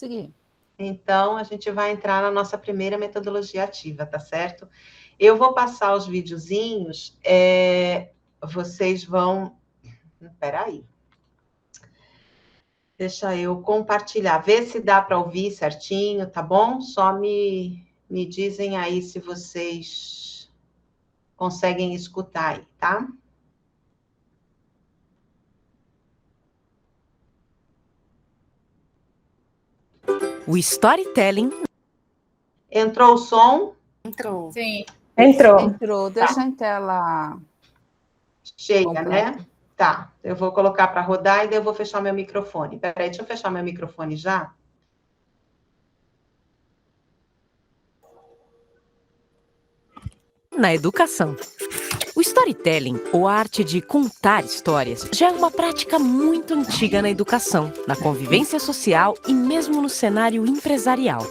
conseguir. Então, a gente vai entrar na nossa primeira metodologia ativa, tá certo? Eu vou passar os videozinhos, vocês vão... Peraí. Deixa eu compartilhar, ver se dá para ouvir certinho, tá bom? Só me dizem aí se vocês conseguem escutar aí, tá? O storytelling... Entrou o som? Entrou. Sim. Entrou. Deixa em tela cheia, completa. né? Tá, eu vou colocar para rodar e daí eu vou fechar meu microfone. Peraí, deixa eu fechar meu microfone já. Na educação. O storytelling, ou a arte de contar histórias, já é uma prática muito antiga na educação, na convivência social e mesmo no cenário empresarial.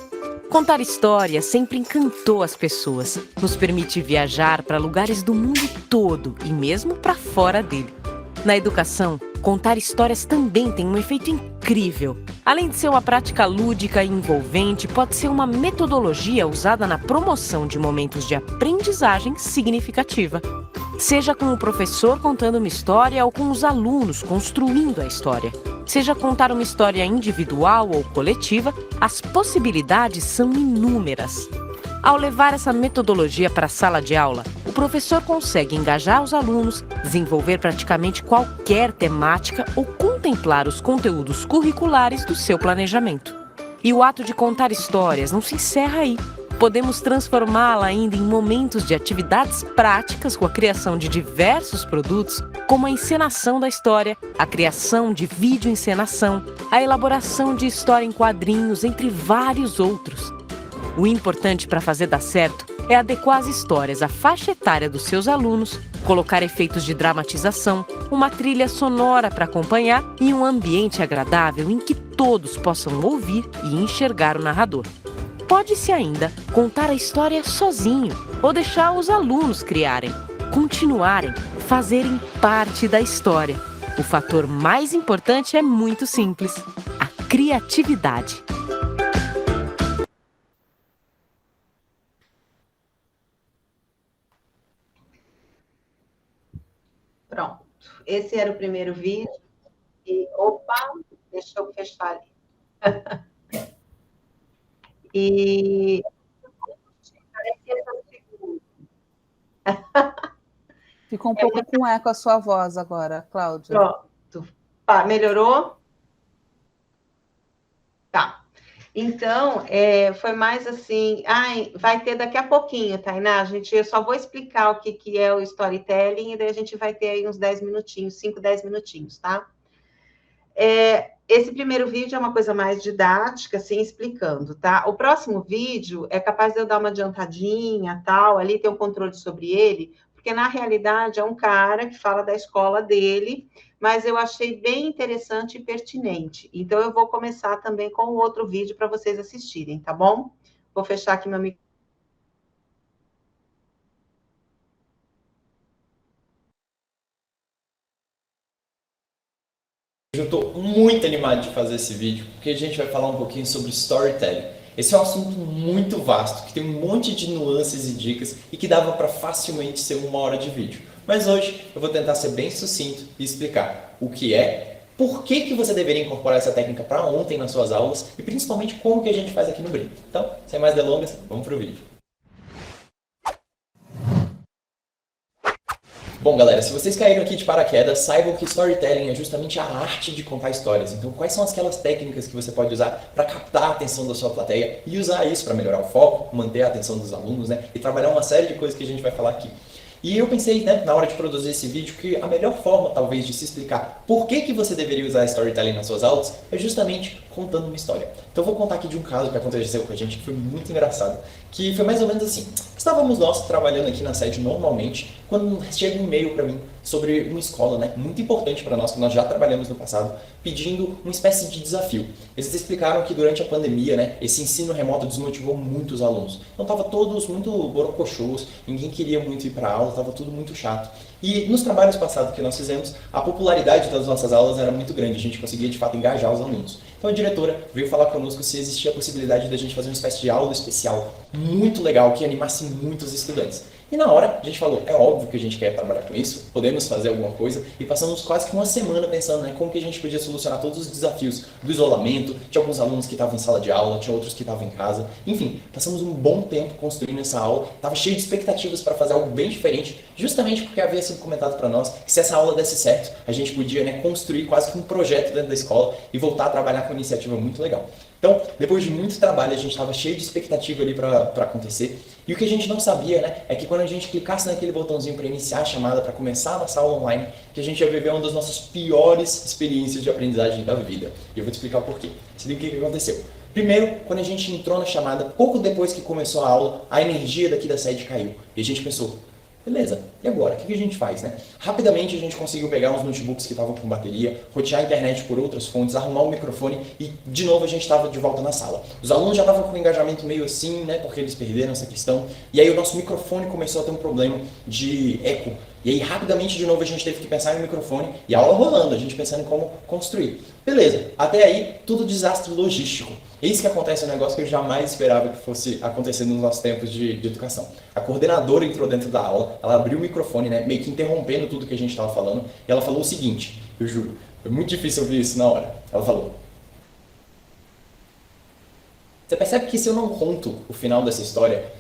Contar histórias sempre encantou as pessoas, nos permite viajar para lugares do mundo todo e mesmo para fora dele. Na educação, contar histórias também tem um efeito incrível. Além de ser uma prática lúdica e envolvente, pode ser uma metodologia usada na promoção de momentos de aprendizagem significativa. Seja com o professor contando uma história ou com os alunos construindo a história. Seja contar uma história individual ou coletiva, as possibilidades são inúmeras. Ao levar essa metodologia para a sala de aula, o professor consegue engajar os alunos, desenvolver praticamente qualquer temática ou contemplar os conteúdos curriculares do seu planejamento. E o ato de contar histórias não se encerra aí. Podemos transformá-la ainda em momentos de atividades práticas com a criação de diversos produtos, como a encenação da história, a criação de vídeo-encenação, a elaboração de história em quadrinhos, entre vários outros. O importante para fazer dar certo é adequar as histórias à faixa etária dos seus alunos, colocar efeitos de dramatização, uma trilha sonora para acompanhar e um ambiente agradável em que todos possam ouvir e enxergar o narrador. Pode-se ainda contar a história sozinho ou deixar os alunos criarem, continuarem, fazerem parte da história. O fator mais importante é muito simples: a criatividade. Pronto. Esse era o primeiro vídeo. E, opa, deixa eu fechar ali. E... Ficou um pouco com eco a sua voz agora, Cláudia. Pronto. Melhorou? Tá. Então, foi mais assim... vai ter daqui a pouquinho, Tainá. Eu só vou explicar o que é o storytelling e daí a gente vai ter aí uns 10 minutinhos, 5, 10 minutinhos, tá? Esse primeiro vídeo é uma coisa mais didática, assim, explicando, tá? O próximo vídeo é capaz de eu dar uma adiantadinha, tal, ali tem um controle sobre ele, porque, na realidade, é um cara que fala da escola dele, mas eu achei bem interessante e pertinente. Então, eu vou começar também com o outro vídeo para vocês assistirem, tá bom? Vou fechar aqui meu microfone. Eu estou muito animado de fazer esse vídeo, porque a gente vai falar um pouquinho sobre storytelling. Esse é um assunto muito vasto, que tem um monte de nuances e dicas e que dava para facilmente ser 1 hora de vídeo. Mas hoje eu vou tentar ser bem sucinto e explicar o que é, por que você deveria incorporar essa técnica para ontem nas suas aulas e principalmente como que a gente faz aqui no Brilho. Então, sem mais delongas, vamos para o vídeo. Bom, galera, se vocês caíram aqui de paraquedas, saibam que storytelling é justamente a arte de contar histórias. Então, quais são aquelas técnicas que você pode usar para captar a atenção da sua plateia e usar isso para melhorar o foco, manter a atenção dos alunos, né? E trabalhar uma série de coisas que a gente vai falar aqui. E eu pensei, né, na hora de produzir esse vídeo, que a melhor forma, talvez, de se explicar por que você deveria usar storytelling nas suas aulas é justamente contando uma história. Então, eu vou contar aqui de um caso que aconteceu com a gente que foi muito engraçado, que foi mais ou menos assim. Estávamos nós trabalhando aqui na sede normalmente, quando chega um e-mail para mim sobre uma escola, né, muito importante para nós, que nós já trabalhamos no passado, pedindo uma espécie de desafio. Eles explicaram que durante a pandemia, né, esse ensino remoto desmotivou muitos alunos. Então, estava todos muito borocochôs, ninguém queria muito ir para a aula, estava tudo muito chato. E nos trabalhos passados que nós fizemos, a popularidade das nossas aulas era muito grande, a gente conseguia de fato engajar os alunos. Então a diretora veio falar conosco se existia a possibilidade da gente fazer uma espécie de aula especial muito legal que animasse muitos estudantes. E na hora a gente falou, é óbvio que a gente quer trabalhar com isso, podemos fazer alguma coisa, e passamos quase que uma semana pensando, né, como que a gente podia solucionar todos os desafios do isolamento. Tinha alguns alunos que estavam em sala de aula, tinha outros que estavam em casa, enfim, passamos um bom tempo construindo essa aula, estava cheio de expectativas para fazer algo bem diferente, justamente porque havia sido comentado para nós que se essa aula desse certo, a gente podia, né, construir quase que um projeto dentro da escola e voltar a trabalhar com uma iniciativa muito legal. Então, depois de muito trabalho, a gente estava cheio de expectativa ali para acontecer. E o que a gente não sabia, né, é que quando a gente clicasse naquele botãozinho para iniciar a chamada, para começar a nossa aula online, que a gente ia viver uma das nossas piores experiências de aprendizagem da vida. E eu vou te explicar o porquê. Se liga o que aconteceu. Primeiro, quando a gente entrou na chamada, pouco depois que começou a aula, a energia daqui da sede caiu. E a gente pensou, beleza, e agora? O que a gente faz, né? Rapidamente a gente conseguiu pegar uns notebooks que estavam com bateria, rotear a internet por outras fontes, arrumar o microfone e, de novo, a gente estava de volta na sala. Os alunos já estavam com um engajamento meio assim, né? Porque eles perderam essa questão. E aí o nosso microfone começou a ter um problema de eco. E aí, rapidamente, de novo, a gente teve que pensar em um microfone e a aula rolando, a gente pensando em como construir. Beleza, até aí, tudo desastre logístico. Eis que acontece um negócio que eu jamais esperava que fosse acontecer nos nossos tempos de educação. A coordenadora entrou dentro da aula, ela abriu o microfone, né, meio que interrompendo tudo que a gente estava falando, e ela falou o seguinte, eu juro, foi muito difícil ouvir isso na hora. Ela falou, você percebe que se eu não conto o final dessa história,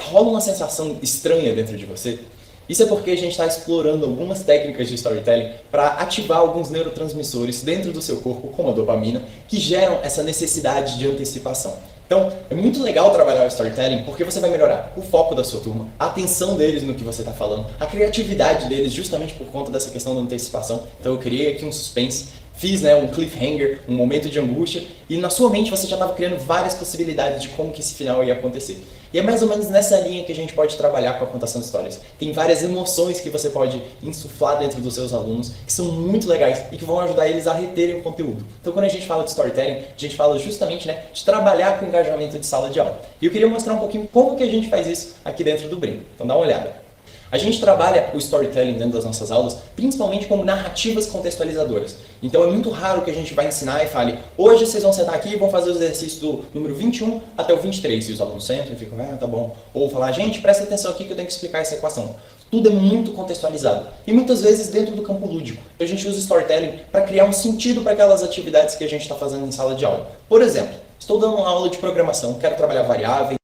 rola uma sensação estranha dentro de você? Isso é porque a gente está explorando algumas técnicas de storytelling para ativar alguns neurotransmissores dentro do seu corpo, como a dopamina, que geram essa necessidade de antecipação. Então, é muito legal trabalhar o storytelling porque você vai melhorar o foco da sua turma, a atenção deles no que você está falando, a criatividade deles justamente por conta dessa questão da antecipação. Então eu criei aqui um suspense, fiz, né, um cliffhanger, um momento de angústia, e na sua mente você já estava criando várias possibilidades de como que esse final ia acontecer. E é mais ou menos nessa linha que a gente pode trabalhar com a contação de histórias. Tem várias emoções que você pode insuflar dentro dos seus alunos, que são muito legais e que vão ajudar eles a reterem o conteúdo. Então quando a gente fala de storytelling, a gente fala justamente, né, de trabalhar com engajamento de sala de aula. E eu queria mostrar um pouquinho como que a gente faz isso aqui dentro do Brim. Então dá uma olhada. A gente trabalha o storytelling dentro das nossas aulas, principalmente como narrativas contextualizadoras. Então é muito raro que a gente vai ensinar e fale, hoje vocês vão sentar aqui e vão fazer os exercícios do número 21 até o 23. E os alunos sentam e ficam, tá bom. Ou falar, gente, presta atenção aqui que eu tenho que explicar essa equação. Tudo é muito contextualizado. E muitas vezes dentro do campo lúdico. A gente usa storytelling para criar um sentido para aquelas atividades que a gente está fazendo em sala de aula. Por exemplo, estou dando uma aula de programação, quero trabalhar variáveis.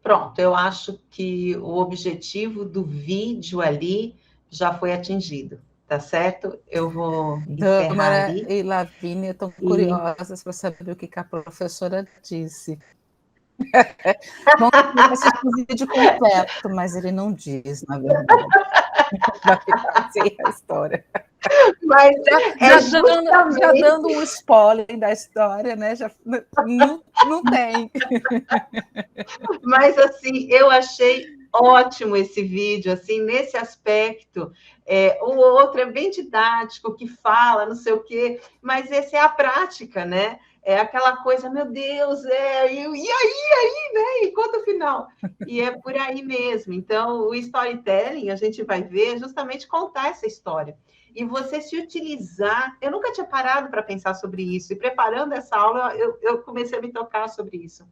Pronto, eu acho que o objetivo do vídeo ali já foi atingido, tá certo? Eu vou encerrar Dâmara ali. e Lavínia estão curiosas para saber o que a professora disse. Vamos assistir o vídeo completo, mas ele não diz, na verdade. Vai ficar assim a história. Mas já dando um spoiler da história, né? Já, não tem. Mas, assim, eu achei ótimo esse vídeo, assim, nesse aspecto. O outro é bem didático, que fala, não sei o quê, mas esse é a prática, né? É aquela coisa, meu Deus, e aí, né? E conta o final. E é por aí mesmo. Então, o storytelling, a gente vai ver justamente contar essa história. E você se utilizar... Eu nunca tinha parado para pensar sobre isso. E preparando essa aula, eu comecei a me tocar sobre isso.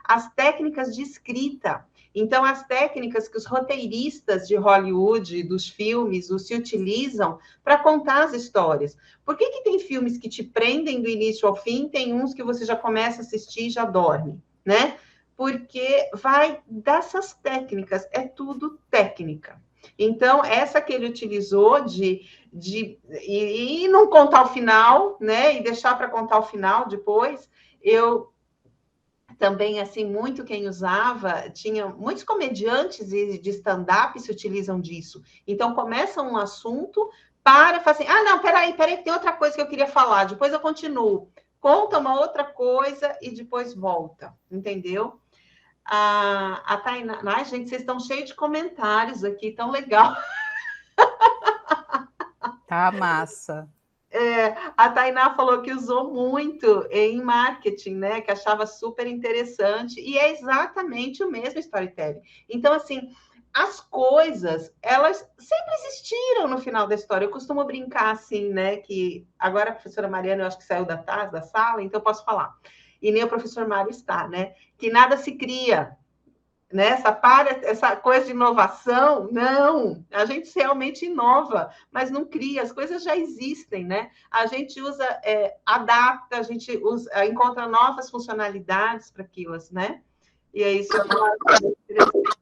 As técnicas de escrita. Então, as técnicas que os roteiristas de Hollywood, dos filmes, se utilizam para contar as histórias. Por que tem filmes que te prendem do início ao fim, tem uns que você já começa a assistir e já dorme, né? Porque vai dessas técnicas, é tudo técnica. Então, essa que ele utilizou e não contar o final, né? E deixar para contar o final depois, eu... Também, assim, muito quem usava, tinha muitos comediantes de stand-up se utilizam disso. Então, começa um assunto, fala assim, não, peraí, tem outra coisa que eu queria falar, depois eu continuo. Conta uma outra coisa e depois volta, entendeu? A Tainá... Ai, gente, vocês estão cheios de comentários aqui, tão legal. Tá massa. A Tainá falou que usou muito em marketing, né? Que achava super interessante. E é exatamente o mesmo storytelling. Então, assim, as coisas, elas sempre existiram no final da história. Eu costumo brincar assim, né, que agora a professora Mariana, eu acho que saiu da sala, então eu posso falar. E nem o professor Mário está, né? Que nada se cria, né? Essa coisa de inovação, não. A gente realmente inova, mas não cria. As coisas já existem, né? A gente usa, adapta, a gente usa, encontra novas funcionalidades para aquilo, né? E é isso que eu acho interessante.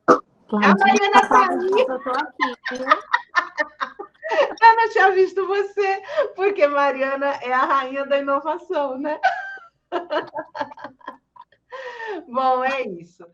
A Mariana está aí. Eu tô aqui, viu? Eu não tinha visto você, porque Mariana é a rainha da inovação, né? Bom, é isso.